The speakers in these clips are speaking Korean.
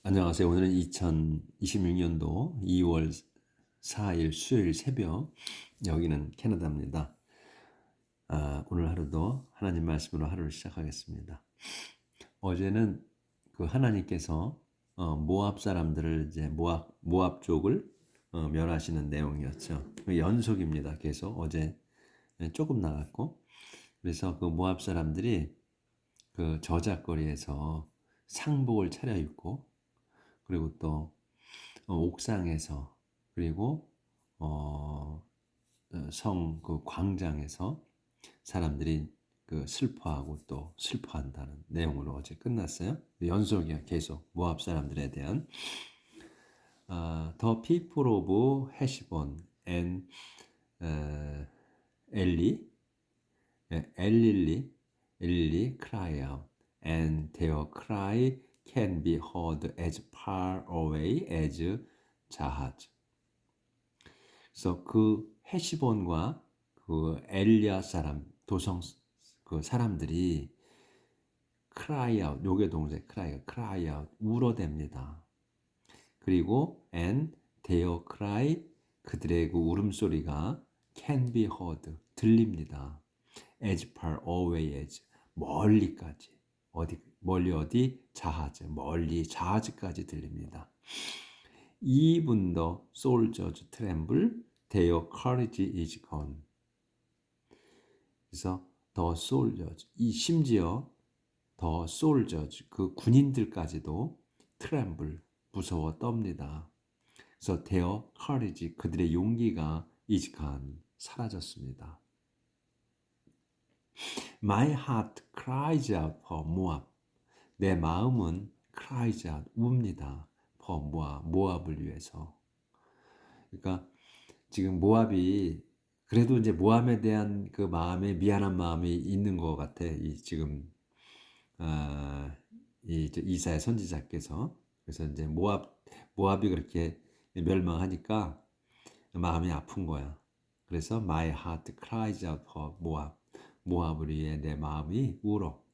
안녕하세요. 오늘은 2026년도 2월 4일 수요일 새벽, 여기는 캐나다입니다. 오늘 하루도 하나님 말씀으로 하루를 시작하겠습니다. 어제는 그 하나님께서 모압 사람들을 이제 모압 족을 멸하시는 내용이었죠. 그 연속입니다. 계속 어제 조금 나갔고, 그래서 그 모압 사람들이 그 저작거리에서 상복을 차려입고, 그리고 또 옥상에서, 그리고 성 그 광장에서 사람들이 그 슬퍼하고 또 슬퍼한다는 내용으로 어제 끝났어요. 연속이야. 계속 모압 사람들에 대한 The people of Heshbon and 엘리 엘릴리 cry out, and their cry can be heard as far away as 자하즈. 그래서 그 헤시본과 그 엘리야 사람 도성 그 사람들이 cry out, 요게 동사 cry out, 울어댑니다. 그리고 and their cry, 그들의 그 울음소리가 can be heard, 들립니다. as far away as, 멀리까지. 멀리 자하즈, 멀리 자하즈까지 들립니다. Even the soldiers tremble, their courage is gone. 그래서 the soldiers, 심지어 the soldiers, 그 군인들까지도 tremble, 무서워 떱니다. 그래서 their courage, 그들의 용기가 is gone, 사라졌습니다. My heart cries out for Moab. 내 마음은 cries out, 웁니다. for Moab, 모압을 위해서. 그러니까 지금 모압이, 그래도 이제 모압에 대한 그 마음에 미안한 마음이 있는 것 같아. 이 지금 이 이사야 선지자께서. 그래서 이제 모압이 그렇게 멸망하니까 마음이 아픈 거야. 그래서 my heart cries out for Moab. 모압을 위해 내 마음이 울어.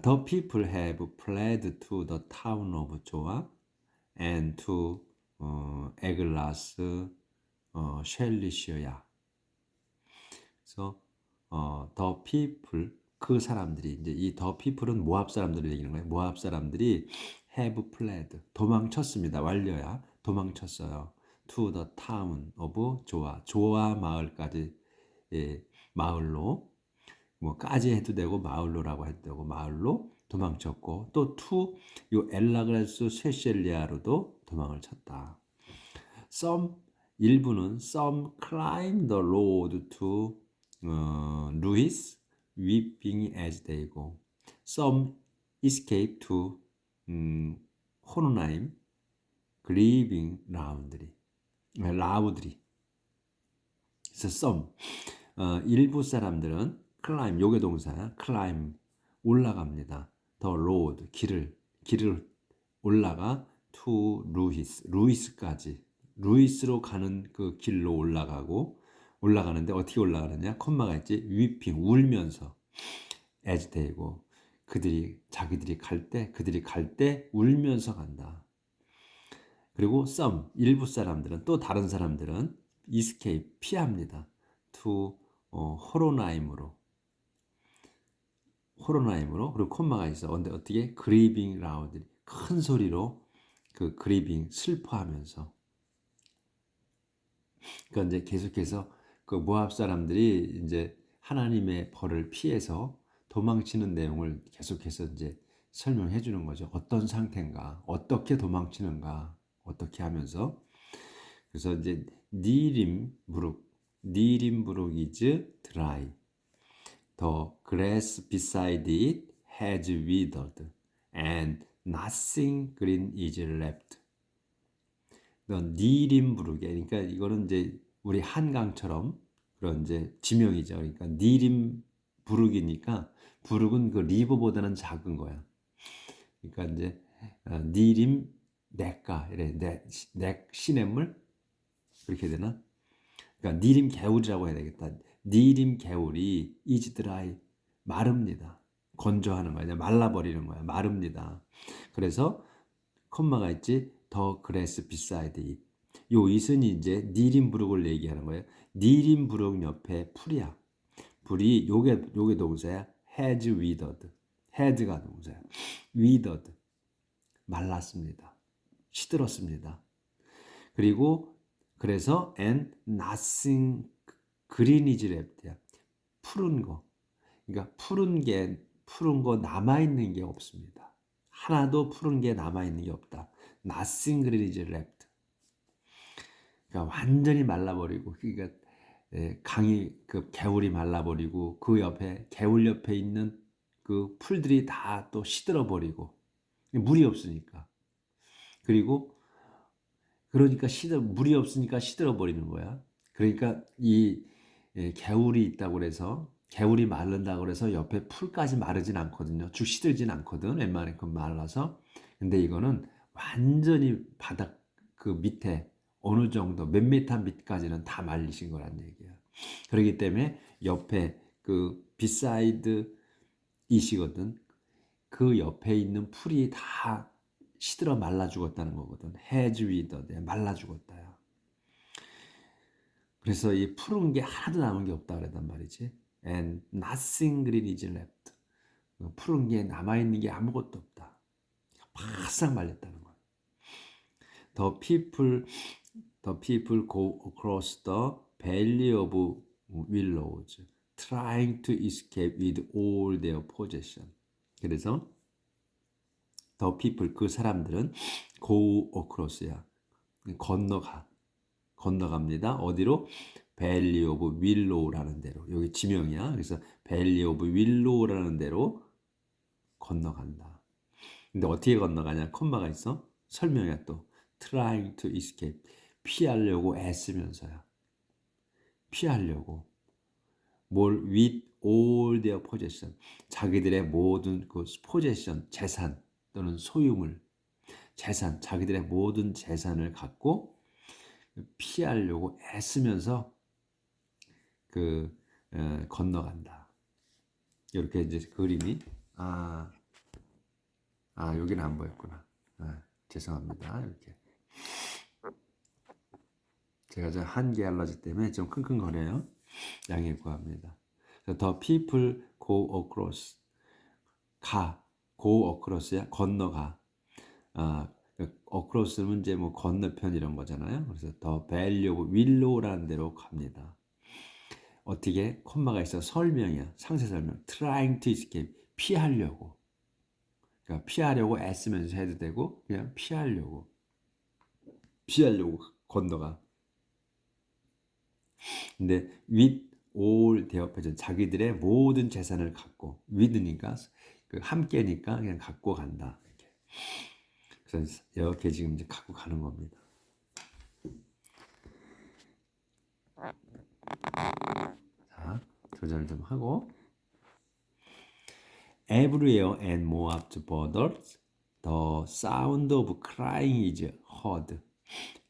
The people have fled to the town of Joab and to 에글라스 쉘리시아야. 그래서 the people, 그 사람들이, 이제 이 the people은 모압 사람들을 얘기하는 거예요. 모압 사람들이 have fled, 도망쳤습니다. 완료야. 도망쳤어요. to the town of 조아 마을까지, 마을로, 뭐 까지 해도 되고 마을로라고 해도 되고 마을로 도망쳤고, 또 to 요 엘라그라스 쉐셀리아로도 도망을 쳤다. 일부는 some climb the road to 루이스 weeping as they go. Some escape to 호노나임 grieving loudly. 그래서 some, 일부 사람들은 climb, 요게 동사야. climb, 올라갑니다. the road, 길을 올라가 to 루이스까지, 루이스로 가는 그 길로 올라가는데 어떻게 올라가느냐? 콤마가 있지. weeping, 울면서, as they고, 자기들이 갈 때 울면서 간다. 그리고 some, 일부 사람들은, 또 다른 사람들은 escape, 피합니다. to 호로나임으로, 그리고 콤마가 있어. 근데 어떻게? grieving loud, 큰 소리로 그 grieving, 슬퍼하면서. 그러니까 이제 계속해서 그 모압 사람들이 이제 하나님의 벌을 피해서 도망치는 내용을 계속해서 이제 설명해 주는 거죠. 어떤 상태인가, 어떻게 도망치는가, 어떻게 하면서. 그래서 이제 니림 부룩 is dry. The grass beside it has withered, and nothing green is left. 니림 부르게, 그러니까 이거는 이제 우리 한강처럼 그런 이제 지명이죠. 그러니까 니림 부르기니까, 부르은 그 리버보다는 작은 거야. 그러니까 이제 니림 냇가, 이래 내 시냇물, 그렇게 되나? 그러니까 니림 개울이라고 해야 되겠다. 니림 개울이 is dry, 마릅니다. 건조하는 거야. 말라버리는 거야. 마릅니다. 그래서 콤마가 있지. The grass beside it. 요 it은 이제 니린부룩을 얘기하는 거예요. 니린부룩 옆에 풀이야. 불이 요게 동사야. has withered. has가 동사야. withered. 말랐습니다. 시들었습니다. 그리고 그래서 and nothing green is left야. 푸른 거. 그러니까 푸른 거 남아 있는 게 없습니다. 하나도 푸른 게 남아 있는 게 없다. Nothing green is left. 그러니까 완전히 말라버리고, 그러니까 강이 그 개울이 말라버리고 그 옆에 개울 옆에 있는 그 풀들이 다 또 시들어버리고 물이 없으니까. 그리고 그러니까 물이 없으니까 시들어버리는 거야. 그러니까 이 개울이 있다고 그래서 개울이 마른다고 그래서 옆에 풀까지 마르진 않거든요. 쭉 시들진 않거든. 웬만큼 말라서. 근데 이거는 완전히 바닥 그 밑에 어느 정도 몇 미터 밑까지는 다 말리신 거란 얘기야. 그렇기 때문에 옆에 그 비사이드 이시거든. 그 옆에 있는 풀이 다 시들어 말라 죽었다는 거거든. has withered. 말라 죽었다야. 그래서 이 푸른 게 하나도 남은 게 없다 그랬단 말이지. And nothing green is left. 푸른 게 남아있는 게 아무것도 없다. 바싹 말렸다는 거야. The people go across the valley of willows, trying to escape with all their possession. 그래서 the people, 그 사람들은 go across야. 건너갑니다. 어디로? Valley of Willow라는 데로. 여기 지명이야. 그래서 Valley of Willow라는 데로 건너간다. 근데 어떻게 건너가냐? 콤마가 있어. 설명이야 또. Trying to escape. 피하려고 애쓰면서야. 피하려고. 뭘? With all their possession. 자기들의 모든 그 possession, 재산 또는 소유물, 재산, 자기들의 모든 재산을 갖고 피하려고 애쓰면서 건너간다. 이렇게 이제 그림이 여기는 안 보였구나. 죄송합니다. 이렇게 제가 저 한계 알러지 때문에 좀 킁킁거려요. 양해 구합니다. The people go across. go across야 건너가. across는 이제 뭐 건너편 이런 거잖아요. 그래서 the valley of willow라는 데로 갑니다. 어떻게? 콤마가 있어. 설명이야. 상세 설명. trying to escape. 피하려고. 그러니까 피하려고 애쓰면서 해도 되고 그냥 피하려고 건너가. 근데 with all their possession. 자기들의 모든 재산을 갖고 with니까 그 함께니까 그냥 갖고 간다. 이렇게. 그래서 이렇게 지금 이제 갖고 가는 겁니다. 자, 조절 좀 하고. Everywhere and Moab's borders, the sound of crying is heard.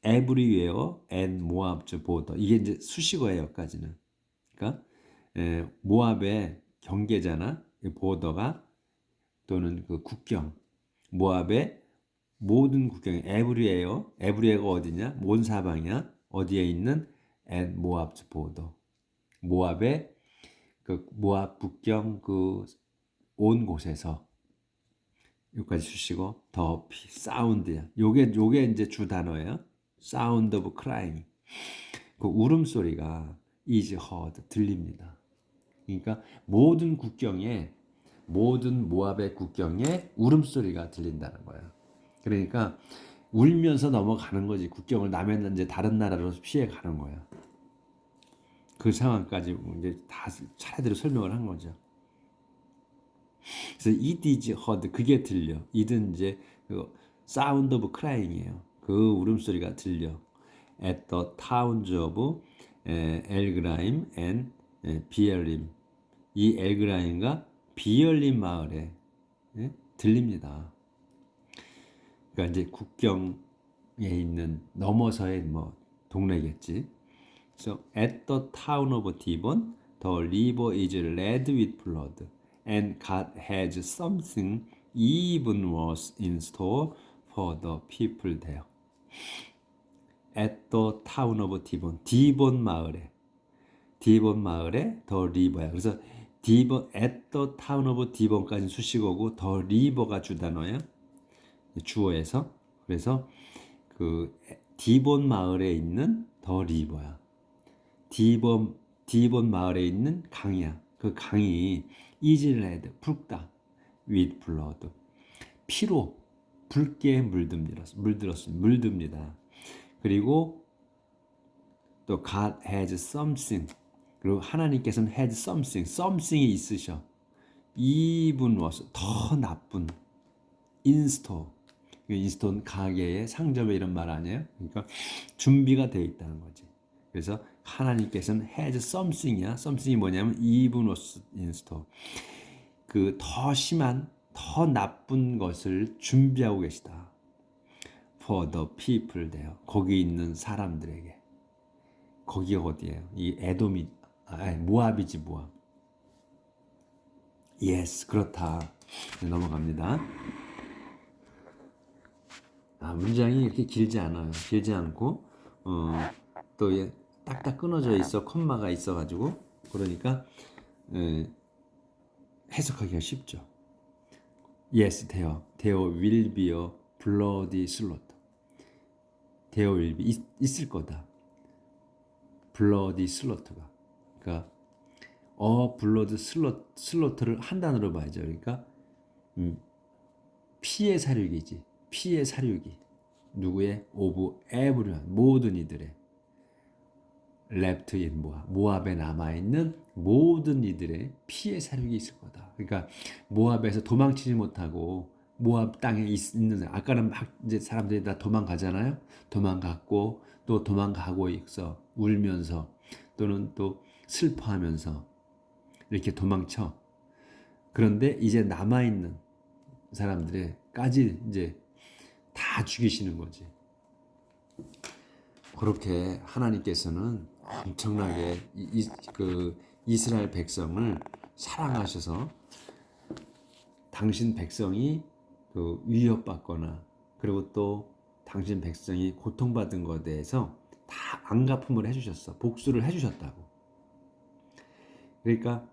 Everywhere and Moab's border. 이게 이제 수식어예요, 여기까지는. 그러니까 모압의 경계잖아. 보더가 또는 그 국경. 모압의 모든 국경이 everywhere가 어디냐? 온 사방이야. 어디에 있는 and Moab's border. 모압의 그 모압 국경 그 온 곳에서 여기까지 주시고 더 사운드야. 요게 이제 주 단어예요. Sound of crying. 그 울음소리가 is heard 들립니다. 그러니까 모든 모압의 국경에 울음소리가 들린다는 거야. 그러니까 울면서 넘어가는 거지. 국경을 남의 이제 다른 나라로 피해 가는 거야. 그 상황까지 이제 다 차례대로 설명을 한 거죠. 그래서 it is heard 그게 들려. it은 이제 그 sound of crying이에요. 그 울음소리가 들려. at the towns of 엘그라임 and 비엘림. 이 엘그라임과 비엘림 마을에 들립니다. 그러니까 이제 국경에 있는 넘어서의 뭐 동네겠지. So at the town of Dibon, the river is red with blood. And God has something even worse in store for the people there. At the town of Dibon, 디본 마을에 더 리버야. 그래서 디본 at the town of 디본까지 수식어고 더 리버가 주단어야. 주어에서. 그래서 그 디본 마을에 있는 더 리버야. 디본 마을에 있는 강이야. 그 강이 이질레드 붉다. with blood 피로 붉게 물듭니다. 그리고 또 God has something 그리고 하나님께서는 has something이 있으셔. even worse 더 나쁜 인스토는 가게의 상점의 이런 말 아니에요? 그러니까 준비가 되어 있다는 거지. 그래서 하나님께서는 has something이야. something이 뭐냐면 even worse in store. 그 더 심한 더 나쁜 것을 준비하고 계시다. For the people there. 거기 있는 사람들에게. 거기가 어디예요? 이 에돔이 모압이지 모압. Yes, 그렇다. 넘어갑니다. 문장이 이렇게 길지 않아요. 길지 않고 또 딱딱 끊어져 있어. 콤마가 있어가지고 그러니까 해석하기가 쉽죠. Yes, there will be a bloody slaughter. there will be 있을 거다. bloody slaughter가 그러니까 blood slaught를 한 단어로 봐야죠. 그러니까 피의 사륙이지. 피의 사륙이 누구의 of everyone 모든 이들의 left in 모압에 남아있는 모든 이들의 피의 사륙이 있을 거다. 그러니까 모압에서 도망치지 못하고 모압 땅에 있는 아까는 막 이제 사람들이 다 도망가잖아요. 도망갔고 또 도망가고 있어 울면서 또는 또 슬퍼하면서 이렇게 도망쳐. 그런데 이제 남아있는 사람들에까지 이제 다 죽이시는 거지. 그렇게 하나님께서는 엄청나게 그 이스라엘 백성을 사랑하셔서 당신 백성이 그 위협받거나 그리고 또 당신 백성이 고통받은 것에 대해서 다 안갚음을 해주셨어. 복수를 해주셨다고. 그러니까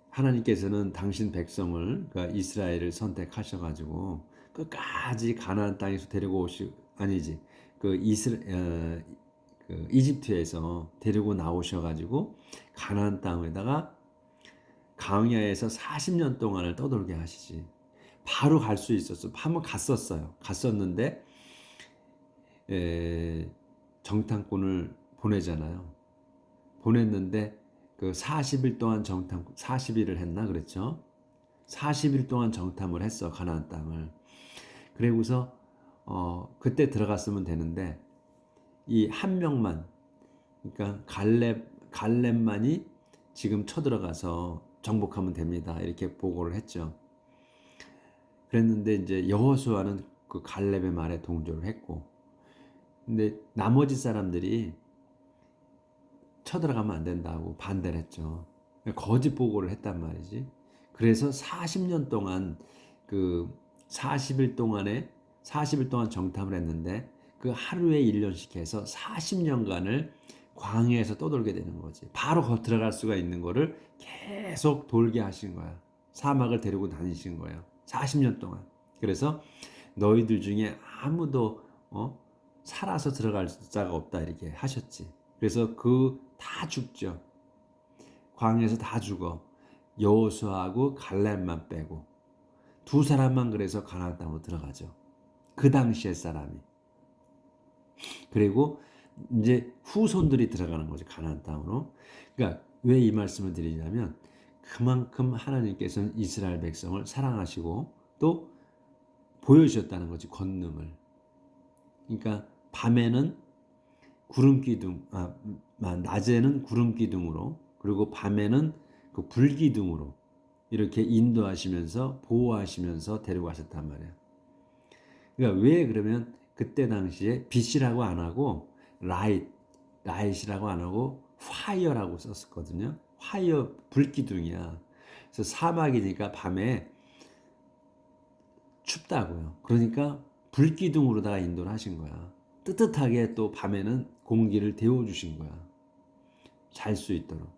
하나님께서는 당신 백성을 그러니까 이스라엘을 선택하셔가지고 끝까지 가나안 땅에서 데리고 아니지 그 이집트에서 데리고 나오셔가지고 가나안 땅에다가 광야에서 40년 동안을 떠돌게 하시지. 바로 갈 수 있었어. 한번 갔었는데 정탐꾼을 보내잖아요. 보냈는데 그 40일 동안 40일을 했나 그랬죠. 40일 동안 정탐을 했어 가나안 땅을. 그리고서 그때 들어갔으면 되는데 이 한 명만 그러니까 갈렙만이 지금 쳐들어가서 정복하면 됩니다. 이렇게 보고를 했죠. 그랬는데 이제 여호수아는 그 갈렙의 말에 동조를 했고, 근데 나머지 사람들이 쳐들어가면 안 된다고 반대를 했죠. 거짓 보고를 했단 말이지. 그래서 40년 동안 그 40일 동안 정탐을 했는데 그 하루에 1년씩 해서 40년간을 광야에서 떠돌게 되는 거지. 바로 들어갈 수가 있는 거를 계속 돌게 하신 거야. 사막을 데리고 다니신 거예요. 40년 동안. 그래서 너희들 중에 아무도 살아서 들어갈 자가 없다 이렇게 하셨지. 그래서 다 죽죠. 광야에서 다 죽어. 여호수아하고 갈렙만 빼고 두 사람만 그래서 가나안 땅으로 들어가죠. 그 당시의 사람이. 그리고 이제 후손들이 들어가는 거죠. 가나안 땅으로. 그러니까 왜 이 말씀을 드리냐면 그만큼 하나님께서는 이스라엘 백성을 사랑하시고 또 보여주셨다는 거지. 권능을. 그러니까 밤에는 낮에는 구름 기둥으로 그리고 밤에는 그 불기둥으로 이렇게 인도하시면서 보호하시면서 데리고 가셨단 말이야. 그러니까 왜 그러면 그때 당시에 빛이라고 안 하고 라이트이라고 안 하고 파이어라고 썼었거든요. 화이어 불기둥이야. 그래서 사막이니까 밤에 춥다고요. 그러니까 불기둥으로다가 인도를 하신 거야. 뜨뜻하게 또 밤에는 공기를 데워주신 거야. 잘 수 있도록.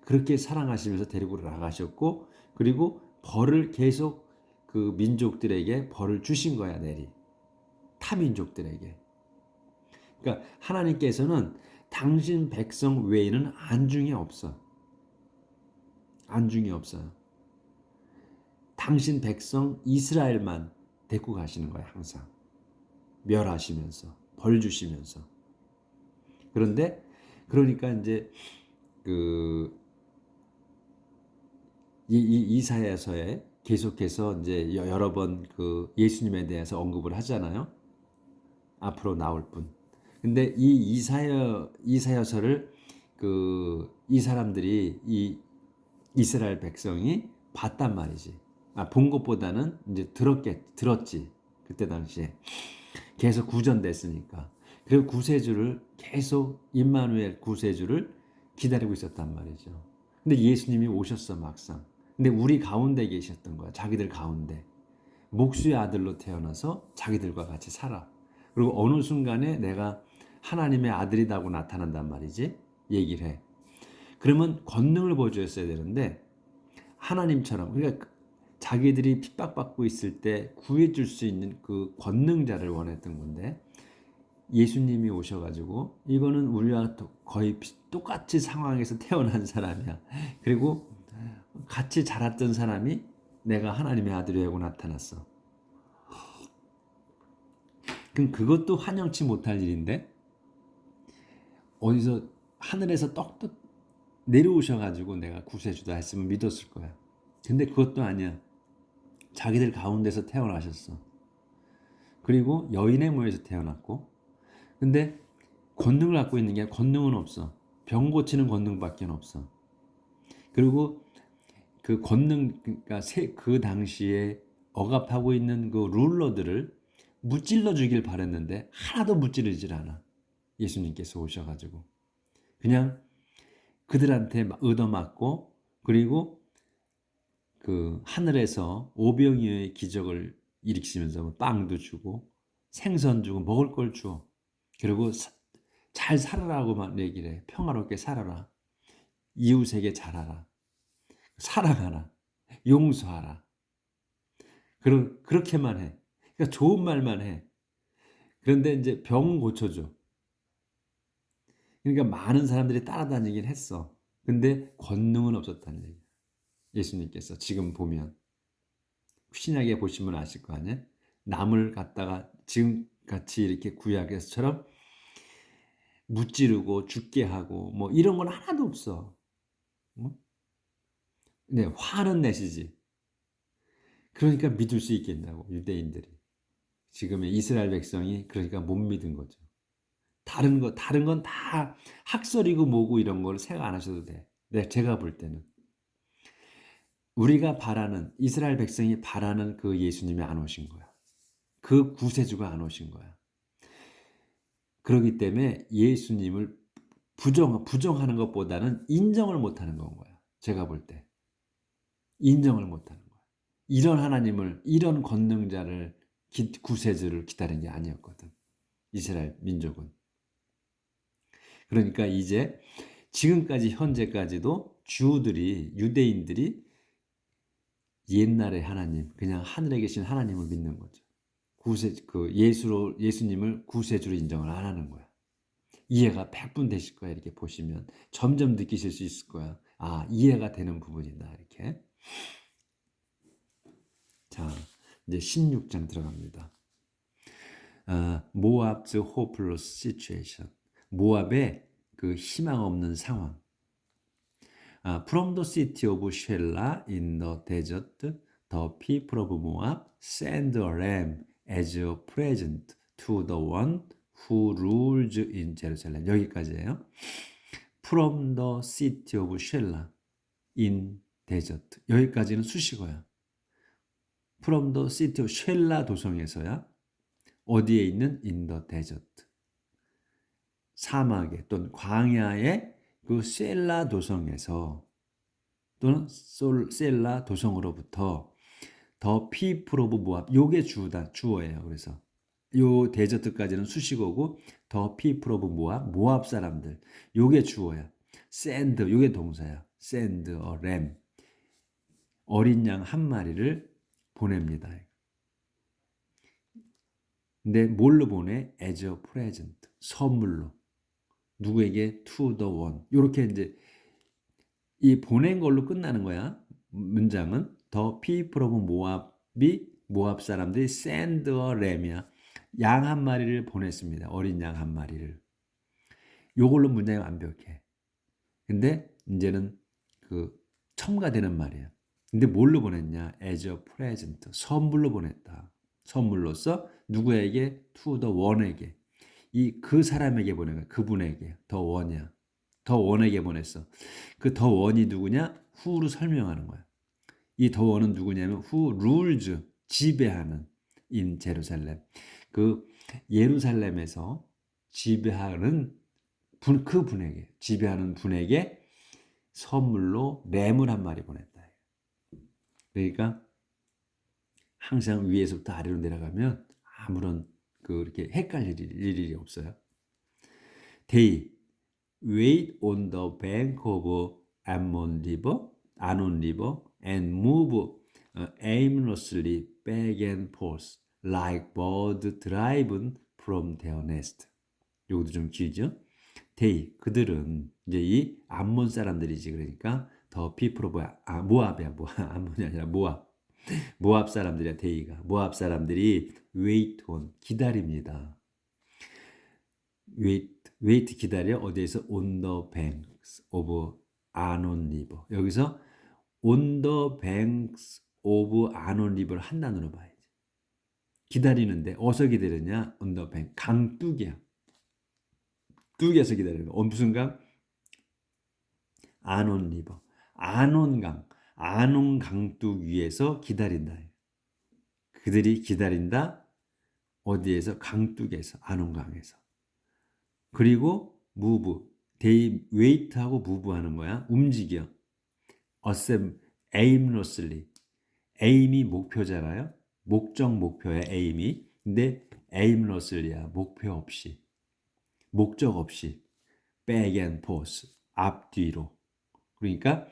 그렇게 사랑하시면서 데리고 나가셨고, 그리고 벌을 계속 그 민족들에게 벌을 주신 거야, 내리. 타민족들에게. 그러니까 하나님께서는 당신 백성 외에는 안중에 없어. 안중에 없어요. 당신 백성 이스라엘만 데리고 가시는 거야, 항상. 멸하시면서, 벌 주시면서. 그런데, 그러니까 이제, 그, 이사야서에 계속해서 이제 여러 번 그 예수님에 대해서 언급을 하잖아요. 앞으로 나올 분. 근데 이 이사야서를 이 사람들이 이 이스라엘 백성이 봤단 말이지. 본 것보다는 이제 들었지. 그때 당시에. 계속 구전됐으니까. 그리고 구세주를 계속 임마누엘 구세주를 기다리고 있었단 말이죠. 근데 예수님이 오셨어 막상. 근데 우리 가운데 계셨던 거야. 자기들 가운데. 목수의 아들로 태어나서 자기들과 같이 살아. 그리고 어느 순간에 내가 하나님의 아들이라고 나타난단 말이지. 얘기를 해. 그러면 권능을 보여줬어야 되는데 하나님처럼 그러니까 자기들이 핍박받고 있을 때 구해줄 수 있는 그 권능자를 원했던 건데 예수님이 오셔가지고 이거는 우리와 거의 똑같이 상황에서 태어난 사람이야. 그리고 같이 자랐던 사람이 내가 하나님의 아들이라고 나타났어. 그럼 그것도 환영치 못할 일인데 어디서 하늘에서 떡떡 내려오셔가지고 내가 구세주다 했으면 믿었을 거야. 근데 그것도 아니야. 자기들 가운데서 태어나셨어. 그리고 여인의 모에서 태어났고 근데 권능을 갖고 있는 게 권능은 없어. 병 고치는 권능밖에 없어. 그리고 그 권능 그러니까 그 당시에 억압하고 있는 그 룰러들을 무찔러 주길 바랬는데 하나도 무찌르질 않아. 예수님께서 오셔가지고 그냥 그들한테 얻어맞고 그리고 그 하늘에서 오병이어의 기적을 일으키면서 빵도 주고 생선 주고 먹을 걸 줘. 그리고 잘 살아라고만 얘기를 해. 평화롭게 살아라. 이웃에게 잘하라. 사랑하라. 용서하라. 그렇게만 해. 그러니까 좋은 말만 해. 그런데 이제 병은 고쳐줘. 그러니까 많은 사람들이 따라다니긴 했어. 근데 권능은 없었다는 얘기야. 예수님께서 지금 보면 신약에 보시면 아실 거 아니에요? 남을 갖다가 지금 같이 이렇게 구약에서처럼 무찌르고 죽게 하고 뭐 이런 건 하나도 없어. 네, 화는 내시지. 그러니까 믿을 수 있겠냐고 유대인들이. 지금의 이스라엘 백성이 그러니까 못 믿은 거죠. 다른 건 다 학설이고 뭐고 이런 걸 생각 안 하셔도 돼. 네, 제가 볼 때는 우리가 바라는 이스라엘 백성이 바라는 그 예수님이 안 오신 거야. 그 구세주가 안 오신 거야. 그렇기 때문에 예수님을 부정하는 것보다는 인정을 못하는 건 거야. 제가 볼 때 인정을 못하는 거야. 이런 하나님을 이런 권능자를 구세주를 기다린 게 아니었거든. 이스라엘 민족은. 그러니까 이제 지금까지 현재까지도 주들이 유대인들이 옛날의 하나님 그냥 하늘에 계신 하나님을 믿는 거죠. 예수님을 구세주로 인정을 안 하는 거야. 이해가 100분 되실 거야. 이렇게 보시면 점점 느끼실 수 있을 거야. 이해가 되는 부분이다. 이렇게. 자, 이제 16장 들어갑니다. 모압's hopeless situation. 모압의 그 희망 없는 상황. From the city of Shelah in the desert, the people of Moab send a lamb as a present to the one who rules in Jerusalem. 여기까지예요. From the city of Shelah in desert. 여기까지는 수식어야. From the city of Shelah 도성에서야. 어디에 있는 in the desert. 사막에 또는 광야의 그 셀라 도성에서 또는 셀라 도성으로부터 더 피플 오브 모압 요게 주어예요. 그래서 요 데저트까지는 수식어고 더 피플 오브 모압 사람들 요게 주어야. 샌드 요게 동사야. 샌드 램 어린 양 한 마리를 보냅니다. 근데 뭘로 보내? as a present 선물로 누구에게 to the one 이렇게 이제 이 보낸 걸로 끝나는 거야. 문장은 더 people of 모압이 모압 사람들이 send a lamb이야. 양 한 마리를 보냈습니다. 어린 양 한 마리를. 요걸로 문장이 완벽해. 근데 이제는 그 첨가되는 말이야. 근데 뭘로 보냈냐? as a present. 선물로 보냈다. 선물로서 누구에게? to the one에게. 이 그 사람에게 보낸 거야. 그분에게. 더 원이야. 더 원에게 보냈어. 그 더 원이 누구냐? who로 설명하는 거야. 이 더 원은 누구냐면 who rules 지배하는 in 제루살렘. 그 예루살렘에서 지배하는 그 분에게 지배하는 분에게 선물로 램을 한 마리 보냈다. 그러니까 항상 위에서부터 아래로 내려가면 아무런 그렇게 헷갈릴 일이 없어요. They wait on the bank of Arnon River and move aimlessly back and forth like birds driven from their nest. 요것도 좀 길죠? They 그들은 이제 이 암몬 사람들이지. 그러니까 더 people of 모압이야. 암몬이 아니라 모압 사람들이야. 데이가 모압 사람들이 wait on 기다립니다. wait 기다려 어디에서 on the banks of Arnon River. 여기서 on the banks of Arnon River 한 단어로 봐야지. 기다리는데 어디서 기다리냐? on the bank 강둑이야. 뚝에서 기다리는 거. 무슨 강? 아논 리버. 아논강. 아논 강둑 위에서 기다린다. 그들이 기다린다. 어디에서? 강둑에서. 아논강에서. 그리고 move. they wait하고 move 하는 거야. 움직여. aimlessly. aim이 목표잖아요. 목표야 aim이. 근데 aimlessly야. 목표 없이. 목적 없이. back and forth. 앞뒤로. 그러니까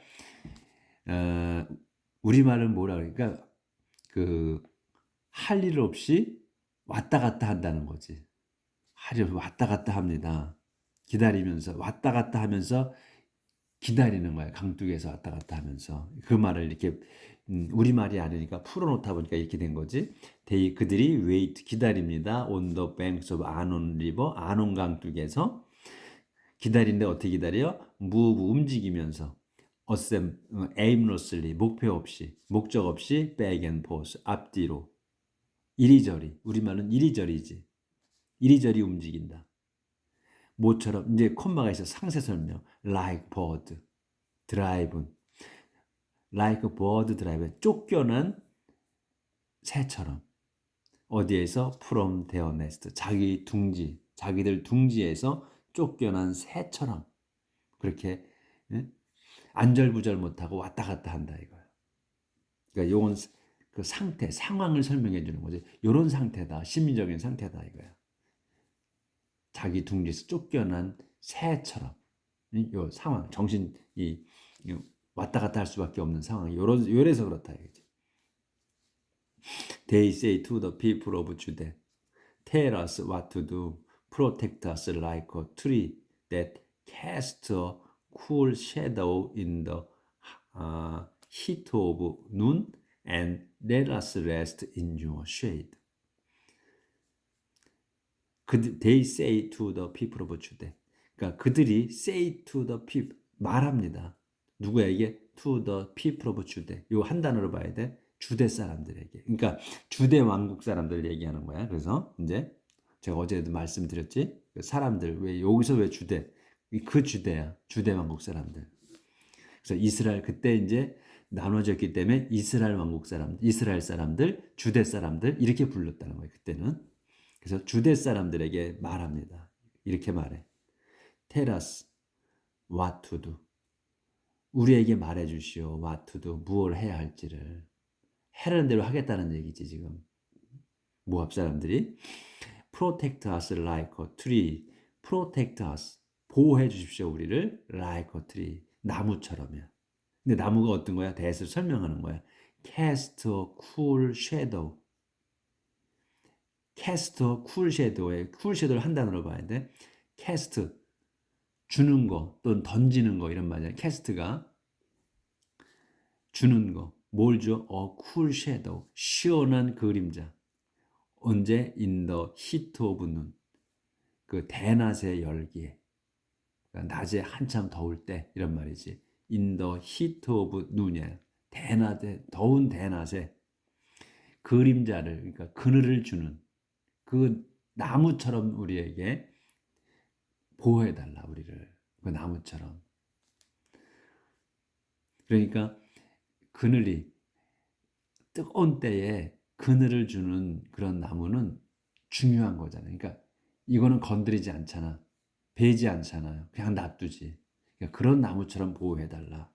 우리말은 뭐라 그러니까 그 할 일 없이 왔다 갔다 한다는 거지. 할 일 없이 왔다 갔다 합니다. 기다리면서 왔다 갔다 하면서 기다리는 거야. 강둑에서 왔다 갔다 하면서 그 말을 이렇게 우리말이 아니니까 풀어놓다 보니까 이렇게 된 거지. 그들이 wait 기다립니다. on the banks of 아논 리버 아논 강둑에서 기다리는데 어떻게 기다려? move 움직이면서 aimlessly 목표 없이 목적 없이 back and forth 앞뒤로 이리저리 우리말은 이리저리지 이리저리 움직인다. 모처럼 이제 콤마가 있어 상세 설명 like bird drive like bird drive 쫓겨난 새처럼 어디에서 from their nest 자기들 둥지에서 쫓겨난 새처럼 그렇게 안절부절 못하고 왔다 갔다 한다 이거야. 그러니까 요건 그 상태, 상황을 설명해 주는 거지. 요런 상태다, 심리적인 상태다 이거야. 자기 둥지에서 쫓겨난 새처럼 요 상황, 정신이 왔다 갔다 할 수밖에 없는 상황. 요래서 그렇다 이거지. They say to the people of Judah, tell us what to do, protect us like a tree that casts a cool shadow in the heat of noon and let us rest in your shade. They say to the people of Judah. 그러니까 그들이 say to the people 말합니다. 누구에게? To the people of Judah. 요 한 단어로 봐야 돼. 주대 사람들에게. 그러니까 주대 왕국 사람들 얘기하는 거야. 그래서 이제 제가 어제도 말씀드렸지. 사람들 왜 여기서 왜 주대? 그 주대야. 주대 왕국 사람들. 그래서 이스라엘 그때 이제 나눠졌기 때문에 이스라엘 왕국 사람들, 이스라엘 사람들, 주대 사람들 이렇게 불렀다는 거예요. 그때는. 그래서 주대 사람들에게 말합니다. 이렇게 말해. Tell us what to do. 우리에게 말해 주시오. what to do. 무엇을 해야 할지를. 해라는 대로 하겠다는 얘기지 지금. 모압 사람들이 protect us like a tree. protect us. 보호해 주십시오. 우리를 like a tree. 나무처럼요. 근데 나무가 어떤 거야? 대해서 설명하는 거야. cast a cool shadow. cast a cool shadow에 cool shadow를 한 단어로 봐야 돼. cast 주는 거 또는 던지는 거 이런 말이야. cast가 주는 거. 뭘 줘? A cool shadow. 시원한 그림자. 언제? In the heat of noon. 그 대낮의 열기에. 그러니까 낮에 한참 더울 때 이런 말이지. In the heat of noon이야. 대낮에 더운 대낮에 그림자를 그러니까 그늘을 주는 그 나무처럼 우리에게 보호해 달라 우리를. 그 나무처럼. 그러니까 그늘이 뜨거운 때에 그늘을 주는 그런 나무는 중요한 거잖아요. 그러니까 이거는 건드리지 않잖아. 베지 않잖아요. 그냥 놔두지. 그러니까 그런 나무처럼 보호해 달라.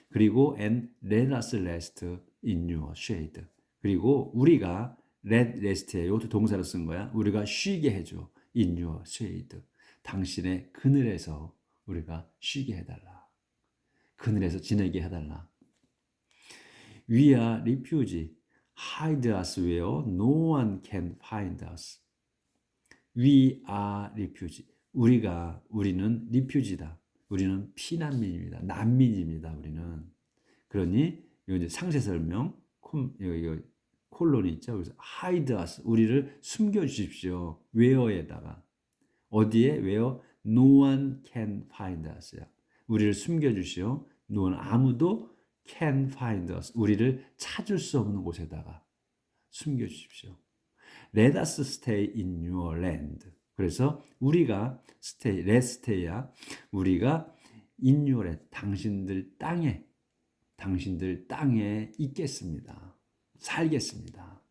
그리고 and let us rest in your shade. 그리고 우리가 let rest에 이것도 동사로 쓴 거야. 우리가 쉬게 해줘. in your shade. 당신의 그늘에서 우리가 쉬게 해달라. 그늘에서 지내게 해달라. We are refuge. Hide us where no one can find us. We are refuge. 우리는 refuge다. 우리는 피난민입니다. 난민입니다. 우리는. 그러니 이제 상세 설명 이거 콜론이 있죠. 그래서 hide us. 우리를 숨겨 주십시오. where에다가 어디에 where no one can find us. 우리를 숨겨 주시오. no one 아무도 can find us. 우리를 찾을 수 없는 곳에다가 숨겨 주십시오. Let us stay in your land. 그래서 우리가 stay, let stay야. 우리가 in your land, 당신들 땅에 있겠습니다. 살겠습니다.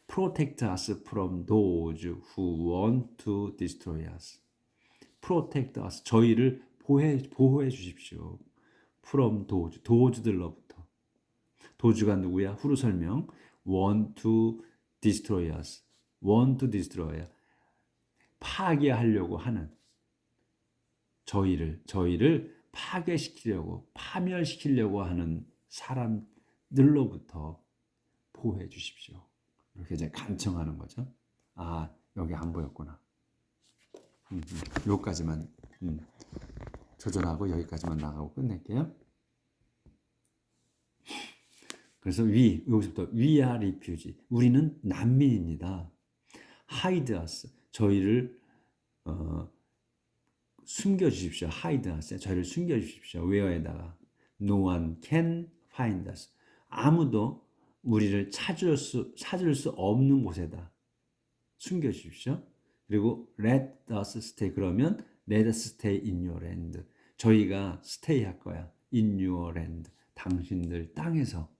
Protect us from those who want to destroy us. Protect us. 저희를 보호해 주십시오. From those, 도주들로부터. 도주가 누구야? 후로 설명. Want to destroy us. Want to destroy. 파괴하려고 하는 저희를 파괴시키려고 파멸시키려고 하는 사람들로부터 보호해 주십시오. 이렇게 이제 간청하는 거죠. 아, 여기 안 보였구나. 여기까지만 조절하고 여기까지만 나가고 끝낼게요. 그래서 여기서부터 we are refugee. 우리는 난민입니다. hide us. 저희를 숨겨 주십시오. hide us. 저희를 숨겨 주십시오. where에다가 no one can find us. 아무도 우리를 찾을 수 없는 곳에다 숨겨 주십시오. 그리고 let us stay. 그러면 let us stay in your land. 저희가 stay 할 거야. in your land. 당신들 땅에서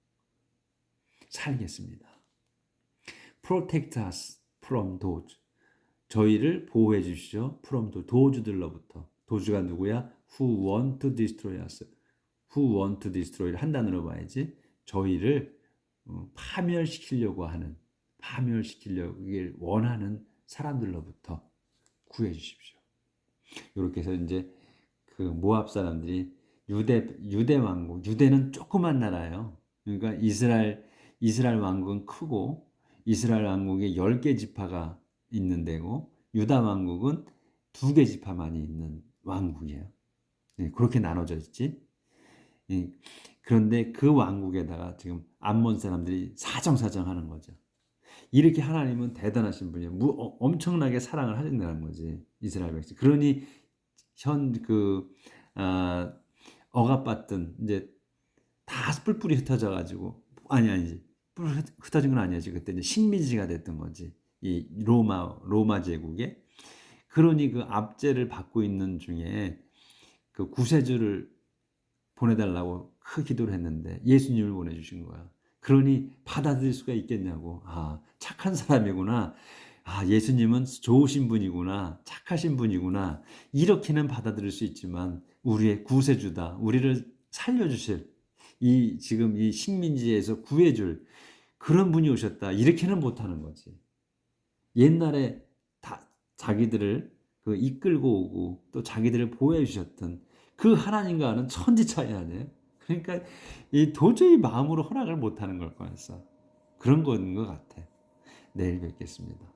살겠습니다. Protect us from those. 저희를 보호해 주시오. from those. 도주들로부터. 도주가 누구야? Who want to destroy us. Who want to destroy를 한 단어로 봐야지. 저희를 파멸시키려고 원하는 사람들로부터 구해 주십시오. 이렇게 해서 이제 그 모압 사람들이 유대 왕국, 유대는 조그만 나라예요. 그러니까 이스라엘 왕국은 크고 이스라엘 왕국에 10개 지파가 있는 데고 유다 왕국은 2개 지파만이 있는 왕국이에요. 그렇게 나눠져 있지. 그런데 그 왕국에다가 지금 암몬 사람들이 사정사정하는 거죠. 이렇게 하나님은 대단하신 분이에요. 엄청나게 사랑을 하신다는 거지 이스라엘 백성. 그러니 억압받던 이제 다 뿔뿔이 흩어져 가지고 아니지 뿔 흩어진 건 아니지. 그때 이제 식민지가 됐던 거지 이 로마 제국에. 그러니 그 압제를 받고 있는 중에 그 구세주를 보내달라고 기도를 했는데 예수님을 보내주신 거야. 그러니 받아들일 수가 있겠냐고. 아, 착한 사람이구나. 아, 예수님은 좋으신 분이구나. 착하신 분이구나. 이렇게는 받아들일 수 있지만 우리의 구세주다. 우리를 살려주실, 이 지금 이 식민지에서 구해줄 그런 분이 오셨다. 이렇게는 못하는 거지. 옛날에 다 자기들을 그 이끌고 오고 또 자기들을 보호해 주셨던 그 하나님과는 천지 차이 아니에요. 그러니까 이 도저히 마음으로 허락을 못하는 걸 거였어. 그런 건 것 같아. 내일 뵙겠습니다.